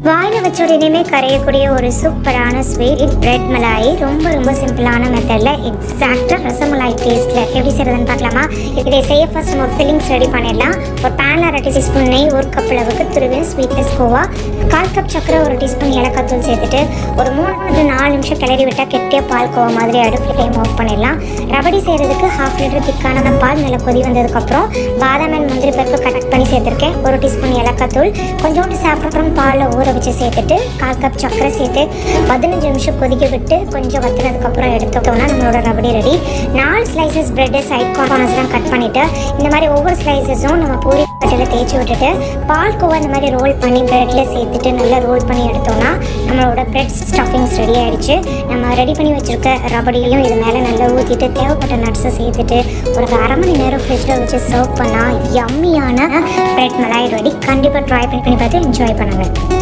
வாயில் வச்ச உடனே கரையக்கூடிய ஒரு சூப்பரான ஸ்வீட் பிரெட் மலாய். ரொம்ப ரொம்ப சிம்பிளான மெத்தடில் எக்ஸாக்டாக ரசமலாய் டேஸ்ட்டில் எப்படி செய்கிறதுன்னு பார்க்கலாமா? இதை செய்ய ஃபர்ஸ்ட் நம்ம ஃபில்லிங்ஸ் ரெடி பண்ணிடலாம். ஒரு பேனில் 2 டீஸ்பூன் நெய், 1 கப் அளவுக்கு துருவின ஸ்வீட்லெஸ் கோவா, 1/4 கப் சக்கரை, 1 டீஸ்பூன் ஏலக்காய் தூள் சேர்த்துட்டு ஒரு 3-4 நிமிஷம் கிளறி விட்டால் கெட்டியாக பால் கோவா மாதிரி அடுப்பு டைம் ஆஃப் பண்ணிடலாம். ரபடி செய்கிறதுக்கு 1/2 லிட்டர் திக்கான பால் நல்லா கொதி வந்ததுக்கப்புறம் பாதாம் அண்ட் முந்திரி பருப்பு கட் பண்ணி சேர்த்துருக்கேன். 1 டீஸ்பூன் ஏலக்காய் தூள், கொஞ்சோண்டு சாஃப்ரான் பாலில் ஊற வச்சு சேர்த்துட்டு 1/4 கப் சக்கரை சேர்த்து 15 நிமிஷம் கொதிக்க விட்டு கொஞ்சம் வத்தினதுக்கப்புறம் எடுத்துட்டோம்னா நம்மளோட ரபடி ரெடி. 4 ஸ்லைசஸ் பிரெட்டை சைட் கார்னர்ஸ்லாம் கட் பண்ணிவிட்டு இந்த மாதிரி ஒவ்வொரு ஸ்லைசஸும் நம்ம பூரி கட்டையில் தேய்ச்சி விட்டுட்டு பால் கோவா இந்த மாதிரி ரோல் பண்ணி பிரெட்டில் சேர்த்துட்டு நல்லா ரோல் பண்ணி எடுத்தோம்னா நம்மளோட பிரெட் ஸ்டஃபிங்ஸ் ரெடி ஆகிடுச்சு. நம்ம ரெடி பண்ணி வச்சுருக்க ரபடியையும் இது மேலே நல்லா ஊற்றிட்டு தேவைப்பட்ட நட்ஸை சேர்த்துட்டு ஒரு 1/2 மணி நேரம் ஃப்ரிட்ஜில் வச்சு சர்வ் பண்ணால் யம்மியான பிரெட் மலாய் ரெடி. கண்டிப்பாக ட்ரை பண்ணி பார்த்து என்ஜாய் பண்ணுங்கள்.